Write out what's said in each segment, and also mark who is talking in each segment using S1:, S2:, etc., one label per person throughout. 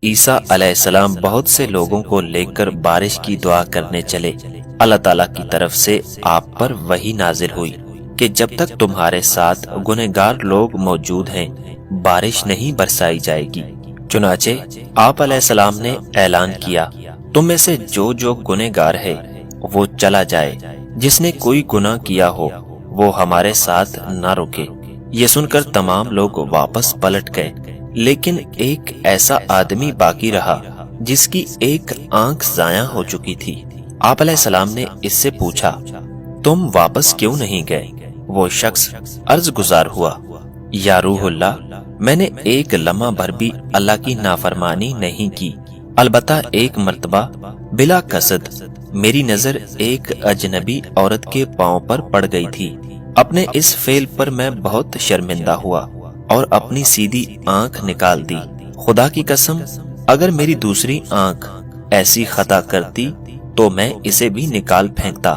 S1: عیسیٰ علیہ السلام بہت سے لوگوں کو لے کر بارش کی دعا کرنے چلے۔ اللہ تعالیٰ کی طرف سے آپ پر وحی نازل ہوئی کہ جب تک تمہارے ساتھ گنہگار لوگ موجود ہیں بارش نہیں برسائی جائے گی۔ چنانچہ آپ علیہ السلام نے اعلان کیا، تم میں سے جو گنہگار ہے وہ چلا جائے، جس نے کوئی گناہ کیا ہو وہ ہمارے ساتھ نہ رکے۔ یہ سن کر تمام لوگ واپس پلٹ گئے، لیکن ایک ایسا آدمی باقی رہا جس کی ایک آنکھ ضائع ہو چکی تھی۔ آپ علیہ السلام نے اس سے پوچھا، تم واپس کیوں نہیں گئے؟ وہ شخص عرض گزار ہوا، یا روح اللہ، میں نے ایک لمحہ بھر بھی اللہ کی نافرمانی نہیں کی، البتہ ایک مرتبہ بلا قصد میری نظر ایک اجنبی عورت کے پاؤں پر پڑ گئی تھی۔ اپنے اس فعل پر میں بہت شرمندہ ہوا اور اپنی سیدھی آنکھ نکال دی۔ خدا کی قسم، اگر میری دوسری آنکھ ایسی خطا کرتی تو میں اسے بھی نکال پھینکتا۔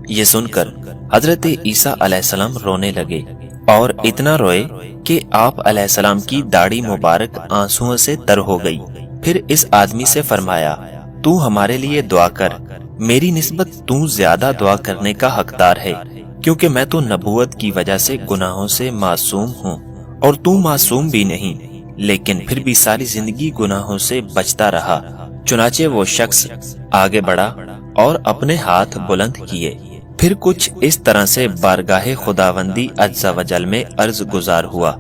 S1: یہ سن کر حضرت عیسیٰ علیہ السلام رونے لگے اور اتنا روئے کہ آپ علیہ السلام کی داڑھی مبارک آنسوؤں سے تر ہو گئی۔ پھر اس آدمی سے فرمایا، تو ہمارے لیے دعا کر، میری نسبت تو زیادہ دعا کرنے کا حقدار ہے، کیونکہ میں تو نبوت کی وجہ سے گناہوں سے معصوم ہوں اور تو معصوم بھی نہیں، لیکن پھر بھی ساری زندگی گناہوں سے بچتا رہا۔ چنانچہ وہ شخص آگے بڑھا اور اپنے ہاتھ بلند کیے، پھر کچھ اس طرح سے بارگاہ خداوندی عز و جل میں عرض گزار ہوا،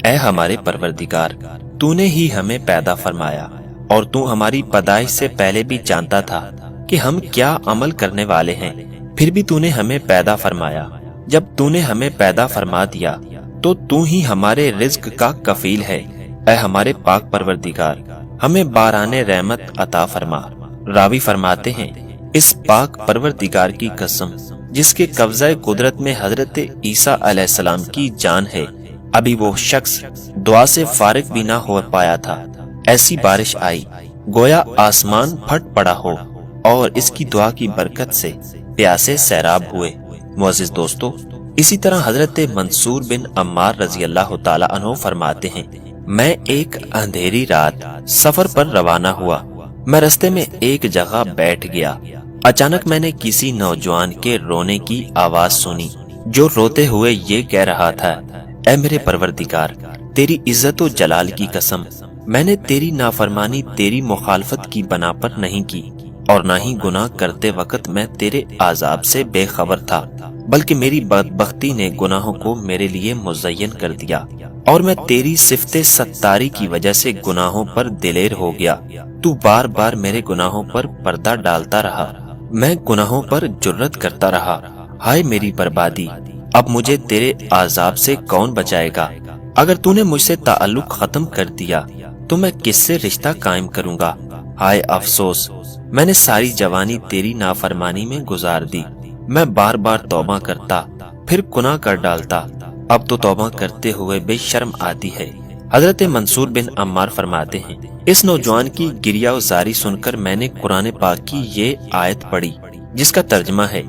S1: اے ہمارے پروردگار، تو نے ہی ہمیں پیدا فرمایا اور تو ہماری پیدائش سے پہلے بھی جانتا تھا کہ ہم کیا عمل کرنے والے ہیں، پھر بھی تو نے ہمیں پیدا فرمایا۔ جب تو نے ہمیں پیدا فرما دیا تو ہی ہمارے رزق کا کفیل ہے۔ اے ہمارے پاک پروردگار، ہمیں باران رحمت عطا فرما۔ راوی فرماتے ہیں، اس پاک پروردگار کی قسم جس کے قبضہ قدرت میں حضرت عیسیٰ علیہ السلام کی جان ہے، ابھی وہ شخص دعا سے فارغ بھی نہ ہو پایا تھا، ایسی بارش آئی گویا آسمان پھٹ پڑا ہو، اور اس کی دعا کی برکت سے پیاسے سیراب ہوئے۔ معزز دوستو، اسی طرح حضرت منصور بن عمار رضی اللہ تعالی عنہ فرماتے ہیں، میں ایک اندھیری رات سفر پر روانہ ہوا، میں رستے میں ایک جگہ بیٹھ گیا، اچانک میں نے کسی نوجوان کے رونے کی آواز سنی جو روتے ہوئے یہ کہہ رہا تھا، اے میرے پروردگار، تیری عزت و جلال کی قسم، میں نے تیری نافرمانی تیری مخالفت کی بنا پر نہیں کی، اور نہ ہی گناہ کرتے وقت میں تیرے عذاب سے بے خبر تھا، بلکہ میری بدبختی نے گناہوں کو میرے لیے مزین کر دیا، اور میں تیری صفت ستاری کی وجہ سے گناہوں پر دلیر ہو گیا۔ تو بار بار میرے گناہوں پر پردہ ڈالتا رہا، میں گناہوں پر جرت کرتا رہا، ہائے میری بربادی، اب مجھے تیرے عذاب سے کون بچائے گا؟ اگر تو نے مجھ سے تعلق ختم کر دیا تو میں کس سے رشتہ قائم کروں گا؟ ہائے افسوس، میں نے ساری جوانی تیری نافرمانی میں گزار دی، میں بار بار توبہ کرتا پھر گناہ کر ڈالتا، اب تو توبہ کرتے ہوئے بے شرم آتی ہے۔ حضرت منصور بن عمار فرماتے ہیں، اس نوجوان کی گریہ و زاری سن کر میں نے قرآن پاک کی یہ آیت پڑھی جس کا ترجمہ ہے،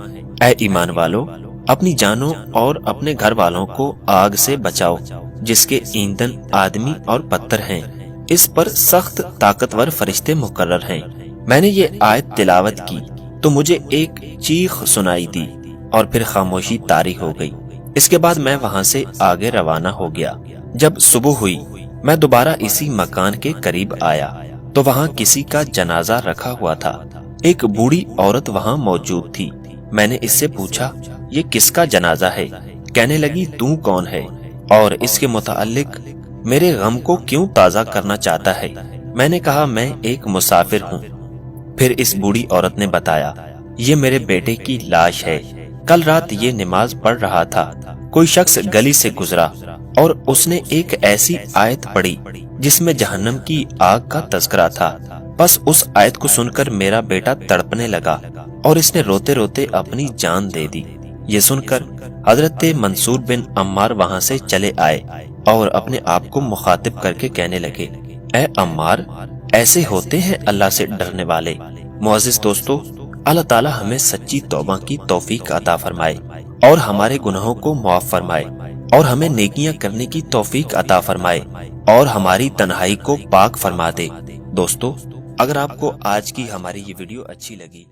S1: اے ایمان والو، اپنی جانوں اور اپنے گھر والوں کو آگ سے بچاؤ جس کے ایندھن آدمی اور پتھر ہیں، اس پر سخت طاقتور فرشتے مقرر ہیں۔ میں نے یہ آیت تلاوت کی تو مجھے ایک چیخ سنائی دی اور پھر خاموشی طاری ہو گئی۔ اس کے بعد میں وہاں سے آگے روانہ ہو گیا۔ جب صبح ہوئی میں دوبارہ اسی مکان کے قریب آیا تو وہاں کسی کا جنازہ رکھا ہوا تھا، ایک بوڑھی عورت وہاں موجود تھی۔ میں نے اس سے پوچھا، یہ کس کا جنازہ ہے؟ کہنے لگی، تو کون ہے اور اس کے متعلق میرے غم کو کیوں تازہ کرنا چاہتا ہے؟ میں نے کہا، میں ایک مسافر ہوں۔ پھر اس بوڑھی عورت نے بتایا، یہ میرے بیٹے کی لاش ہے، کل رات یہ نماز پڑھ رہا تھا، کوئی شخص گلی سے گزرا اور اس نے ایک ایسی آیت پڑھی جس میں جہنم کی آگ کا تذکرہ تھا، بس اس آیت کو سن کر میرا بیٹا تڑپنے لگا اور اس نے روتے روتے اپنی جان دے دی۔ یہ سن کر حضرت منصور بن عمار وہاں سے چلے آئے اور اپنے آپ کو مخاطب کر کے کہنے لگے، اے عمار، ایسے ہوتے ہیں اللہ سے ڈرنے والے۔ معزز دوستو، اللہ تعالی ہمیں سچی توبہ کی توفیق عطا فرمائے اور ہمارے گناہوں کو معاف فرمائے اور ہمیں نیکیاں کرنے کی توفیق عطا فرمائے اور ہماری تنہائی کو پاک فرما دے۔ دوستو، اگر آپ کو آج کی ہماری یہ ویڈیو اچھی لگی